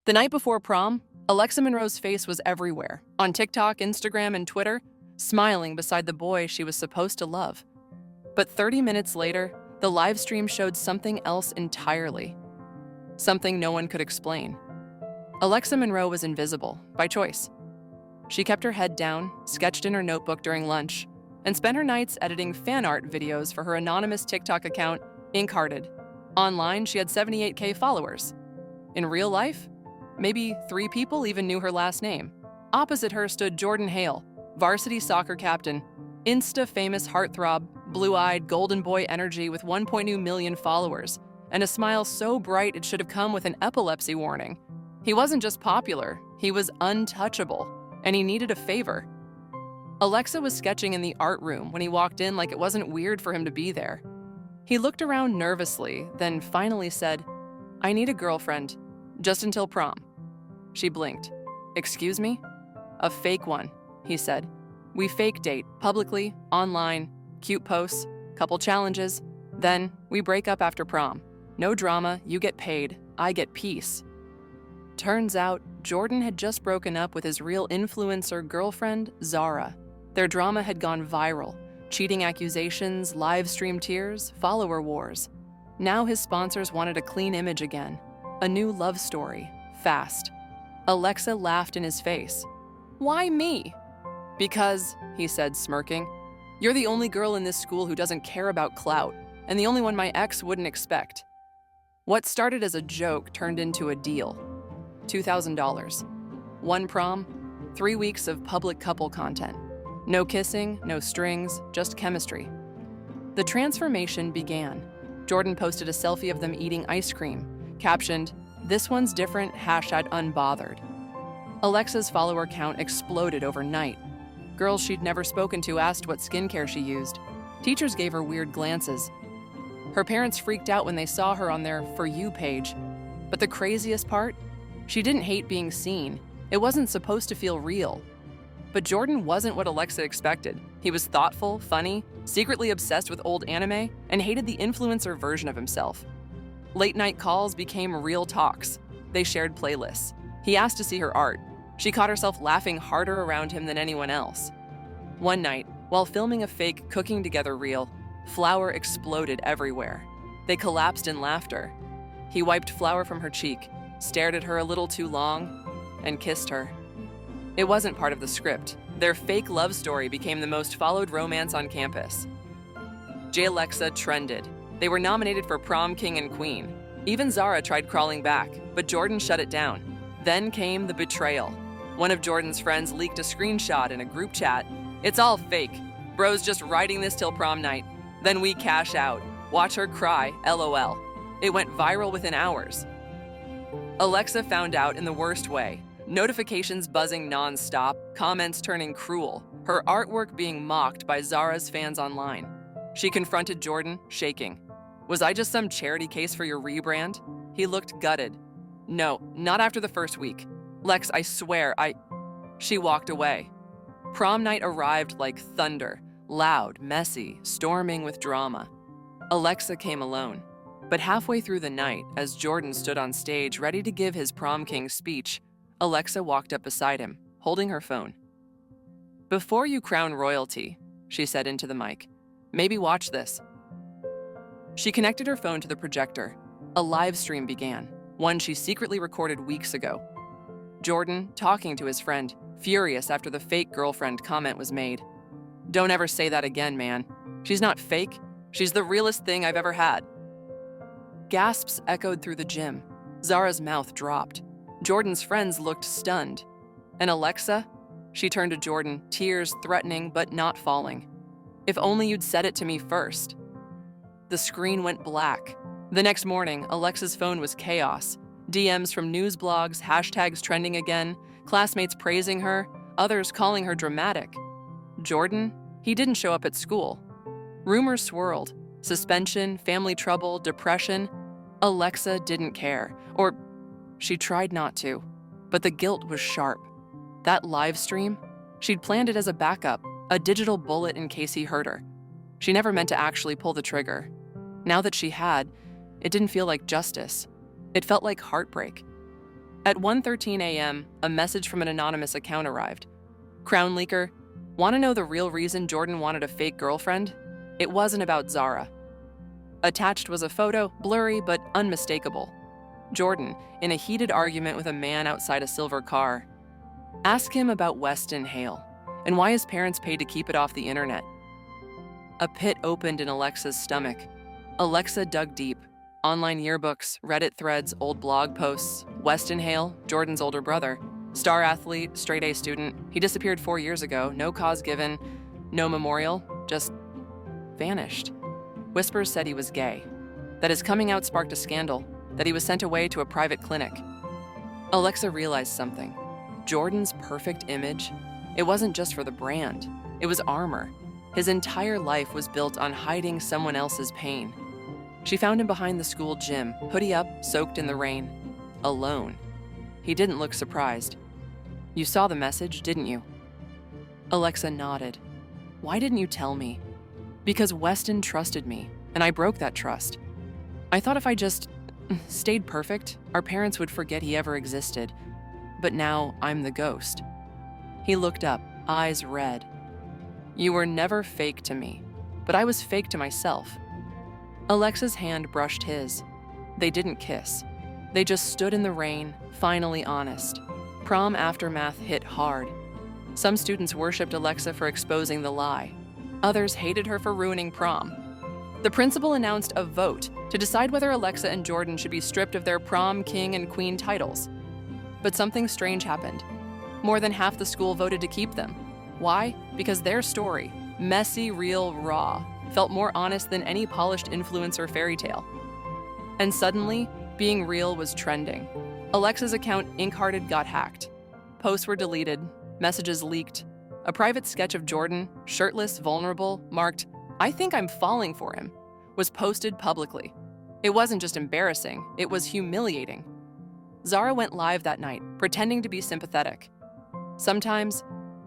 The night before prom, Alexa Monroe's face was everywhere, on TikTok, Instagram, and Twitter, smiling beside the boy she was supposed to love. But 30 minutes later, the live stream showed something else entirely. Something no one could explain. Alexa Monroe was invisible, by choice. She kept her head down, sketched in her notebook during lunch, and spent her nights editing fan art videos for her anonymous TikTok account, Inkhearted. Online, she had 78K followers. In real life, maybe 3 people even knew her last name. Opposite her stood Jordan Hale, varsity soccer captain, Insta-famous heartthrob, blue-eyed golden boy energy with 1.2 million followers, and a smile so bright it should have come with an epilepsy warning. He wasn't just popular, he was untouchable, and he needed a favor. Alexa was sketching in the art room when he walked in like it wasn't weird for him to be there. He looked around nervously, then finally said, "I need a girlfriend, just until prom." She blinked. "Excuse me?" "A fake one," he said. "We fake date, publicly, online, cute posts, couple challenges. Then, we break up after prom. No drama, you get paid, I get peace." Turns out, Jordan had just broken up with his real influencer girlfriend, Zara. Their drama had gone viral. Cheating accusations, live stream tears, follower wars. Now his sponsors wanted a clean image again. A new love story, fast. Alexa laughed in his face. "Why me?" "Because," he said, smirking, "you're the only girl in this school who doesn't care about clout, and the only one my ex wouldn't expect." What started as a joke turned into a deal. $2,000. 1 prom, 3 weeks of public couple content. No kissing, no strings, just chemistry. The transformation began. Jordan posted a selfie of them eating ice cream, captioned, "This one's different, #unbothered." Alexa's follower count exploded overnight. Girls she'd never spoken to asked what skincare she used. Teachers gave her weird glances. Her parents freaked out when they saw her on their For You page. But the craziest part? She didn't hate being seen. It wasn't supposed to feel real. But Jordan wasn't what Alexa expected. He was thoughtful, funny, secretly obsessed with old anime, and hated the influencer version of himself. Late-night calls became real talks. They shared playlists. He asked to see her art. She caught herself laughing harder around him than anyone else. One night, while filming a fake cooking together reel, flour exploded everywhere. They collapsed in laughter. He wiped flour from her cheek, stared at her a little too long, and kissed her. It wasn't part of the script. Their fake love story became the most followed romance on campus. Alexa trended. They were nominated for Prom King and Queen. Even Zara tried crawling back, but Jordan shut it down. Then came the betrayal. One of Jordan's friends leaked a screenshot in a group chat. "It's all fake. Bro's just writing this till prom night. Then we cash out. Watch her cry, LOL." It went viral within hours. Alexa found out in the worst way. Notifications buzzing non-stop, comments turning cruel, her artwork being mocked by Zara's fans online. She confronted Jordan, shaking. "Was I just some charity case for your rebrand?" He looked gutted. "No, not after the first week. Lex, I swear, She walked away. Prom night arrived like thunder, loud, messy, storming with drama. Alexa came alone. But halfway through the night, as Jordan stood on stage ready to give his prom king speech, Alexa walked up beside him, holding her phone. "Before you crown royalty," she said into the mic, "maybe watch this." She connected her phone to the projector. A live stream began, one she secretly recorded weeks ago. Jordan, talking to his friend, furious after the fake girlfriend comment was made. "Don't ever say that again, man. She's not fake. She's the realest thing I've ever had." Gasps echoed through the gym. Zara's mouth dropped. Jordan's friends looked stunned. And Alexa? She turned to Jordan, tears threatening but not falling. "If only you'd said it to me first." The screen went black. The next morning, Alexa's phone was chaos. DMs from news blogs, hashtags trending again, classmates praising her, others calling her dramatic. Jordan? He didn't show up at school. Rumors swirled. Suspension, family trouble, depression. Alexa didn't care. Or she tried not to. But the guilt was sharp. That live stream? She'd planned it as a backup, a digital bullet in case he hurt her. She never meant to actually pull the trigger. Now that she had, it didn't feel like justice. It felt like heartbreak. At 1:13 a.m., a message from an anonymous account arrived. Crown leaker, want to know the real reason Jordan wanted a fake girlfriend? It wasn't about Zara. Attached was a photo, blurry but unmistakable. Jordan, in a heated argument with a man outside a silver car. Ask him about Weston Hale and why his parents paid to keep it off the internet. A pit opened in Alexa's stomach. Alexa dug deep. Online yearbooks, Reddit threads, old blog posts. Weston Hale, Jordan's older brother. Star athlete, straight-A student. He disappeared 4 years ago, no cause given, no memorial, just vanished. Whispers said he was gay, that his coming out sparked a scandal, that he was sent away to a private clinic. Alexa realized something. Jordan's perfect image, it wasn't just for the brand, it was armor. His entire life was built on hiding someone else's pain. She found him behind the school gym, hoodie up, soaked in the rain, alone. He didn't look surprised. You saw the message, didn't you? Alexa nodded. Why didn't you tell me? Because Weston trusted me, and I broke that trust. I thought if I just stayed perfect, our parents would forget he ever existed. But now I'm the ghost. He looked up, eyes red. You were never fake to me, but I was fake to myself. Alexa's hand brushed his. They didn't kiss. They just stood in the rain, finally honest. Prom aftermath hit hard. Some students worshipped Alexa for exposing the lie. Others hated her for ruining prom. The principal announced a vote to decide whether Alexa and Jordan should be stripped of their prom king and queen titles. But something strange happened. More than half the school voted to keep them. Why? Because their story, messy, real, raw, felt more honest than any polished influencer fairy tale. And suddenly, being real was trending. Alexa's account, Ink-Hearted, got hacked. Posts were deleted, messages leaked. A private sketch of Jordan, shirtless, vulnerable, marked, "I think I'm falling for him," was posted publicly. It wasn't just embarrassing, it was humiliating. Zara went live that night, pretending to be sympathetic. Sometimes,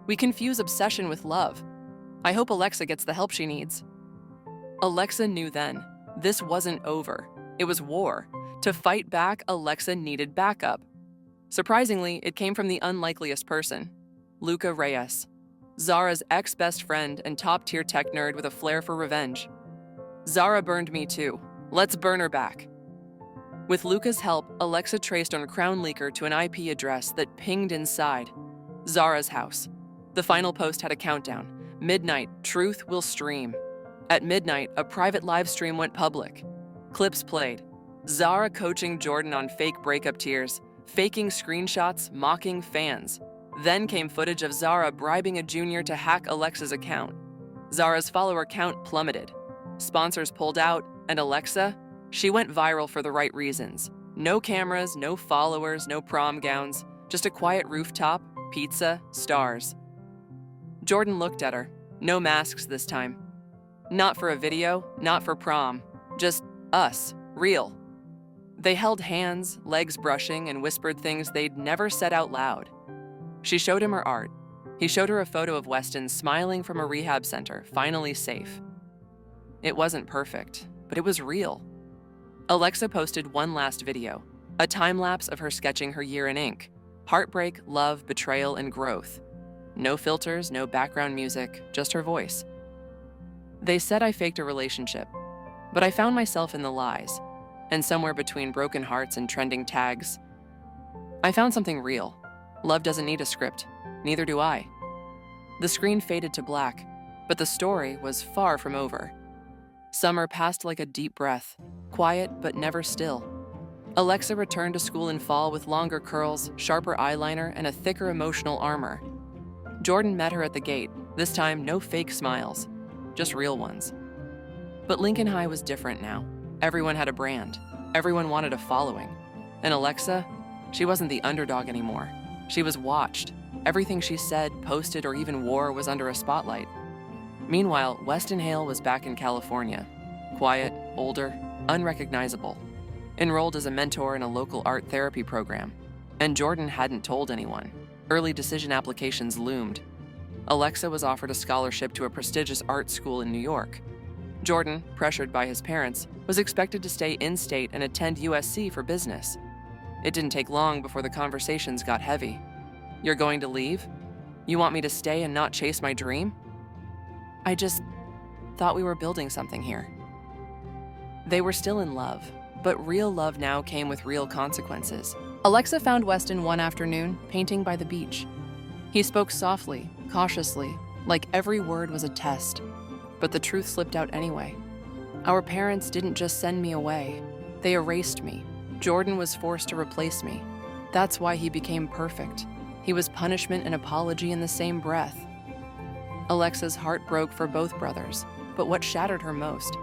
we confuse obsession with love. I hope Alexa gets the help she needs. Alexa knew then, this wasn't over. It was war. To fight back, Alexa needed backup. Surprisingly, it came from the unlikeliest person, Luca Reyes, Zara's ex-best friend and top-tier tech nerd with a flair for revenge. Zara burned me too. Let's burn her back. With Luca's help, Alexa traced on Crown Leaker to an IP address that pinged inside Zara's house. The final post had a countdown. Midnight, truth will stream. At midnight, a private live stream went public. Clips played. Zara coaching Jordan on fake breakup tears, faking screenshots, mocking fans. Then came footage of Zara bribing a junior to hack Alexa's account. Zara's follower count plummeted. Sponsors pulled out, and Alexa, she went viral for the right reasons. No cameras, no followers, no prom gowns, just a quiet rooftop, pizza, stars. Jordan looked at her. No masks this time. Not for a video, not for prom. Just us, real. They held hands, legs brushing, and whispered things they'd never said out loud. She showed him her art. He showed her a photo of Weston smiling from a rehab center, finally safe. It wasn't perfect, but it was real. Alexa posted one last video, a time-lapse of her sketching her year in ink. Heartbreak, love, betrayal, and growth. No filters, no background music, just her voice. They said I faked a relationship, but I found myself in the lies, and somewhere between broken hearts and trending tags, I found something real. Love doesn't need a script, neither do I. The screen faded to black, but the story was far from over. Summer passed like a deep breath, quiet but never still. Alexa returned to school in fall with longer curls, sharper eyeliner, and a thicker emotional armor. Jordan met her at the gate, this time no fake smiles, just real ones. But Lincoln High was different now. Everyone had a brand. Everyone wanted a following. And Alexa, she wasn't the underdog anymore. She was watched. Everything she said, posted, or even wore was under a spotlight. Meanwhile, Weston Hale was back in California. Quiet, older, unrecognizable. Enrolled as a mentor in a local art therapy program. And Jordan hadn't told anyone. Early decision applications loomed. Alexa was offered a scholarship to a prestigious art school in New York. Jordan, pressured by his parents, was expected to stay in-state and attend USC for business. It didn't take long before the conversations got heavy. You're going to leave? You want me to stay and not chase my dream? I just thought we were building something here. They were still in love, but real love now came with real consequences. Alexa found Weston one afternoon, painting by the beach. He spoke softly, cautiously, like every word was a test. But the truth slipped out anyway. Our parents didn't just send me away. They erased me. Jordan was forced to replace me. That's why he became perfect. He was punishment and apology in the same breath. Alexa's heart broke for both brothers, but what shattered her most?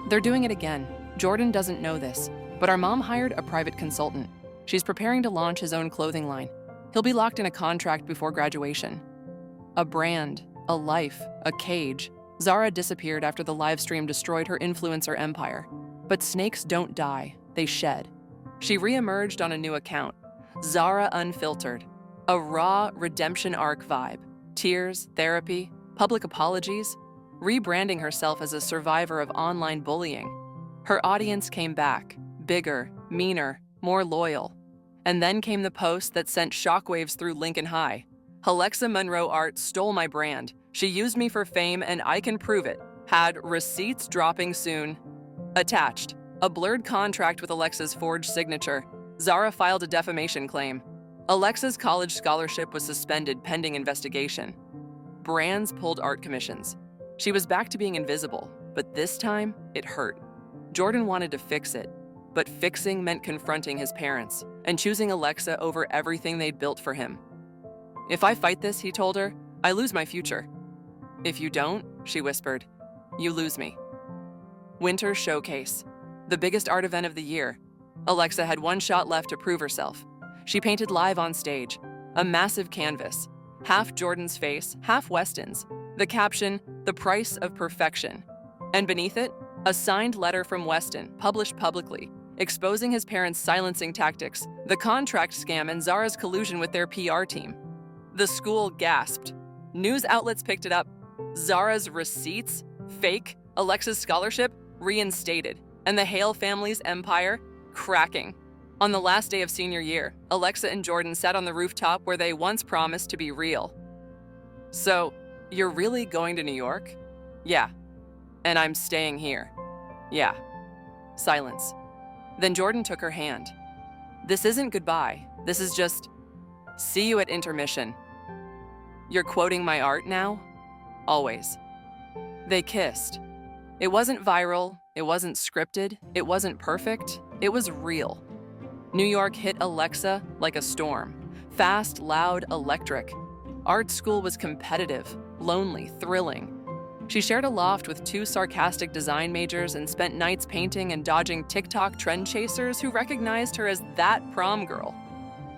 They're doing it again. Jordan doesn't know this, but our mom hired a private consultant. She's preparing to launch his own clothing line. He'll be locked in a contract before graduation. A brand, a life, a cage. Zara disappeared after the live stream destroyed her influencer empire. But snakes don't die, they shed. She reemerged on a new account, Zara Unfiltered, a raw redemption arc vibe. Tears, therapy, public apologies, rebranding herself as a survivor of online bullying. Her audience came back, bigger, meaner, more loyal. And then came the post that sent shockwaves through Lincoln High. Alexa Monroe art stole my brand. She used me for fame and I can prove it. Had receipts dropping soon. Attached, a blurred contract with Alexa's forged signature. Zara filed a defamation claim. Alexa's college scholarship was suspended pending investigation. Brands pulled art commissions. She was back to being invisible, but this time, it hurt. Jordan wanted to fix it, but fixing meant confronting his parents and choosing Alexa over everything they'd built for him. If I fight this, he told her, I lose my future. If you don't, she whispered, you lose me. Winter Showcase, the biggest art event of the year. Alexa had one shot left to prove herself. She painted live on stage, a massive canvas, half Jordan's face, half Weston's. The caption, the price of perfection. And beneath it, a signed letter from Weston, published publicly, exposing his parents' silencing tactics, the contract scam, and Zara's collusion with their PR team. The school gasped. News outlets picked it up. Zara's receipts, fake, Alexa's scholarship, reinstated, and the Hale family's empire, cracking. On the last day of senior year, Alexa and Jordan sat on the rooftop where they once promised to be real. So, you're really going to New York? Yeah. And I'm staying here. Yeah. Silence. Then Jordan took her hand. This isn't goodbye. This is just, see you at intermission. You're quoting my art now? Always. They kissed. It wasn't viral, it wasn't scripted, it wasn't perfect, it was real. New York hit Alexa like a storm. Fast, loud, electric. Art school was competitive, lonely, thrilling. She shared a loft with two sarcastic design majors and spent nights painting and dodging TikTok trend chasers who recognized her as that prom girl.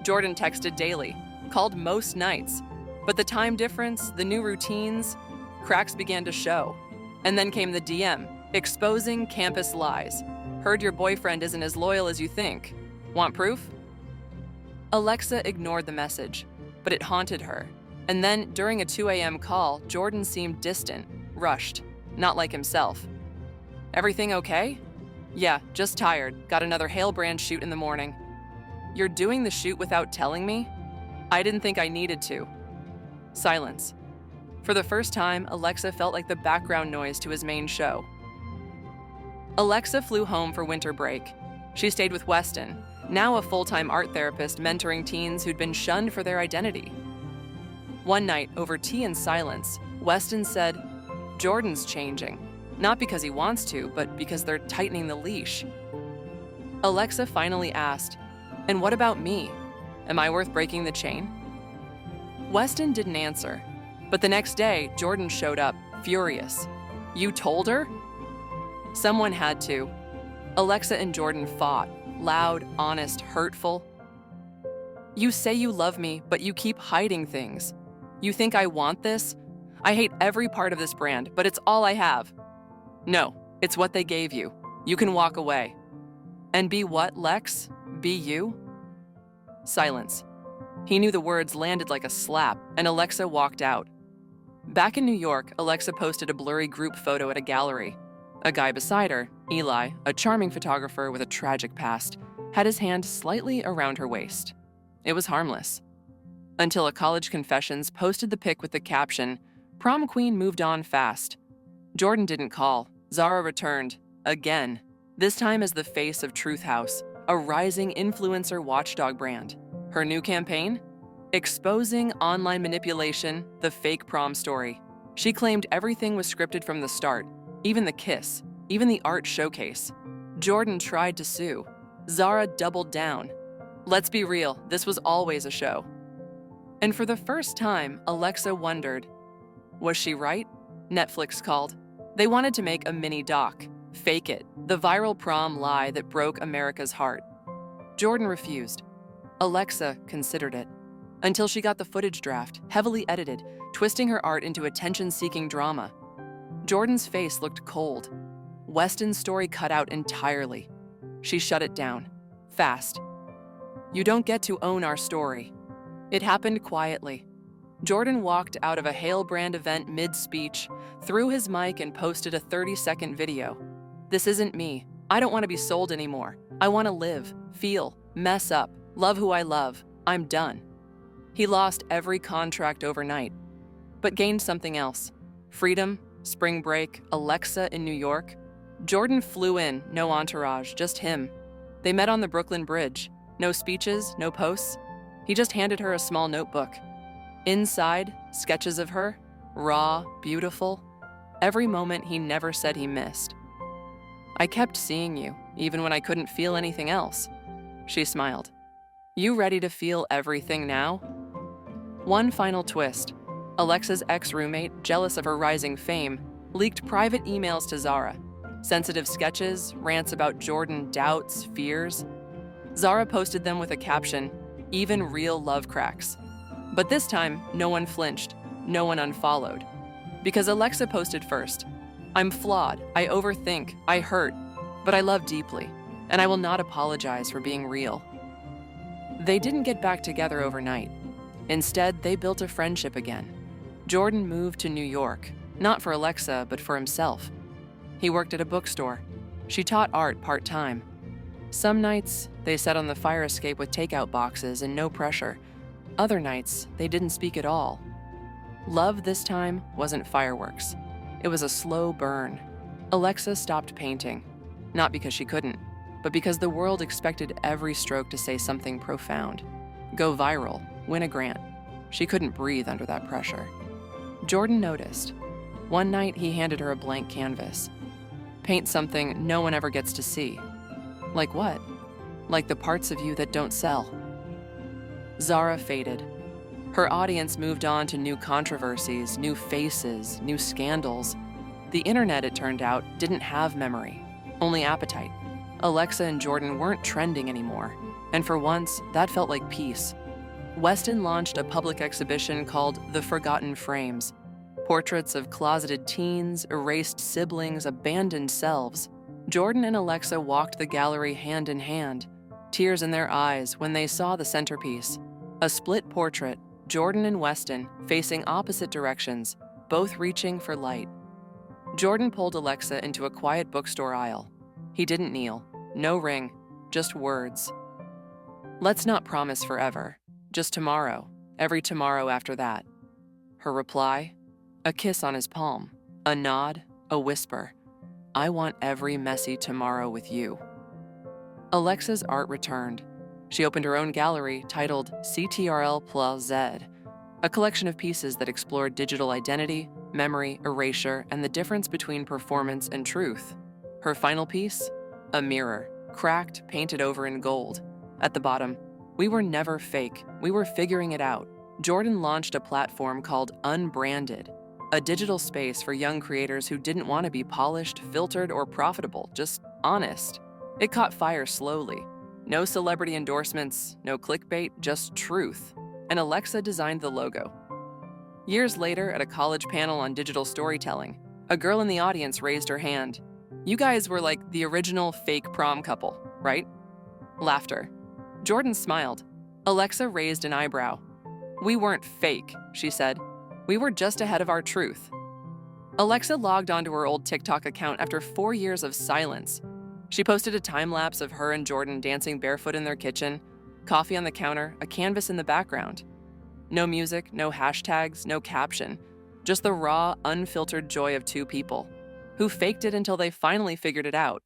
Jordan texted daily, called most nights. But the time difference, the new routines, cracks began to show. And then came the DM, exposing campus lies. Heard your boyfriend isn't as loyal as you think. Want proof? Alexa ignored the message, but it haunted her. And then, during a 2 a.m. call, Jordan seemed distant, rushed, not like himself. Everything okay? Yeah, just tired. Got another Hale brand shoot in the morning. You're doing the shoot without telling me? I didn't think I needed to. Silence. For the first time, Alexa felt like the background noise to his main show. Alexa flew home for winter break. She stayed with Weston, now a full-time art therapist mentoring teens who'd been shunned for their identity. One night, over tea and silence, Weston said, Jordan's changing. Not because he wants to, but because they're tightening the leash. Alexa finally asked, and what about me? Am I worth breaking the chain? Weston didn't answer, but the next day, Jordan showed up, furious. You told her? Someone had to. Alexa and Jordan fought, loud, honest, hurtful. You say you love me, but you keep hiding things. You think I want this? I hate every part of this brand, but it's all I have. No, it's what they gave you. You can walk away. And be what, Lex? Be you? Silence. He knew the words landed like a slap, and Alexa walked out. Back in New York, Alexa posted a blurry group photo at a gallery. A guy beside her, Eli, a charming photographer with a tragic past, had his hand slightly around her waist. It was harmless. Until a college confessions posted the pic with the caption, "Prom queen moved on fast." Jordan didn't call. Zara returned, again, this time as the face of Truth House, a rising influencer watchdog brand. Her new campaign? Exposing online manipulation, the fake prom story. She claimed everything was scripted from the start, even the kiss, even the art showcase. Jordan tried to sue. Zara doubled down. Let's be real, this was always a show. And for the first time, Alexa wondered, was she right? Netflix called. They wanted to make a mini doc, Fake It, the viral prom lie that broke America's heart. Jordan refused. Alexa considered it, until she got the footage draft, heavily edited, twisting her art into attention-seeking drama. Jordan's face looked cold. Weston's story cut out entirely. She shut it down, fast. You don't get to own our story. It happened quietly. Jordan walked out of a Hale Brand event mid-speech, threw his mic and posted a 30-second video. This isn't me. I don't want to be sold anymore. I want to live, feel, mess up, love who I love. I'm done. He lost every contract overnight, but gained something else. Freedom, spring break, Alexa in New York. Jordan flew in, no entourage, just him. They met on the Brooklyn Bridge. No speeches, no posts. He just handed her a small notebook. Inside, sketches of her, raw, beautiful. Every moment he never said he missed. I kept seeing you, even when I couldn't feel anything else. She smiled. You ready to feel everything now? One final twist. Alexa's ex-roommate, jealous of her rising fame, leaked private emails to Zara. Sensitive sketches, rants about Jordan, doubts, fears. Zara posted them with a caption, "Even real love cracks." But this time, no one flinched, no one unfollowed. Because Alexa posted first. I'm flawed, I overthink, I hurt, but I love deeply, and I will not apologize for being real. They didn't get back together overnight. Instead, they built a friendship again. Jordan moved to New York, not for Alexa, but for himself. He worked at a bookstore. She taught art part-time. Some nights, they sat on the fire escape with takeout boxes and no pressure. Other nights, they didn't speak at all. Love this time wasn't fireworks. It was a slow burn. Alexa stopped painting, not because she couldn't, but because the world expected every stroke to say something profound. Go viral, win a grant. She couldn't breathe under that pressure. Jordan noticed. One night, he handed her a blank canvas. Paint something no one ever gets to see. Like what? Like the parts of you that don't sell. Zara faded. Her audience moved on to new controversies, new faces, new scandals. The internet, it turned out, didn't have memory, only appetite. Alexa and Jordan weren't trending anymore, and for once, that felt like peace. Weston launched a public exhibition called The Forgotten Frames. Portraits of closeted teens, erased siblings, abandoned selves. Jordan and Alexa walked the gallery hand in hand, tears in their eyes when they saw the centerpiece. A split portrait, Jordan and Weston facing opposite directions, both reaching for light. Jordan pulled Alexa into a quiet bookstore aisle. He didn't kneel, no ring, just words. Let's not promise forever, just tomorrow, every tomorrow after that. Her reply? A kiss on his palm, a nod, a whisper. I want every messy tomorrow with you. Alexa's art returned. She opened her own gallery titled CTRL plus Z, a collection of pieces that explored digital identity, memory, erasure, and the difference between performance and truth. Her final piece? A mirror, cracked, painted over in gold. At the bottom, we were never fake, we were figuring it out. Jordan launched a platform called Unbranded, a digital space for young creators who didn't want to be polished, filtered, or profitable, just honest. It caught fire slowly. No celebrity endorsements, no clickbait, just truth. And Alexa designed the logo. Years later, at a college panel on digital storytelling, a girl in the audience raised her hand. You guys were like the original fake prom couple, right? Laughter. Jordan smiled. Alexa raised an eyebrow. We weren't fake, she said. We were just ahead of our truth. Alexa logged onto her old TikTok account after 4 years of silence. She posted a time lapse of her and Jordan dancing barefoot in their kitchen, coffee on the counter, a canvas in the background. No music, no hashtags, no caption, just the raw, unfiltered joy of two people who faked it until they finally figured it out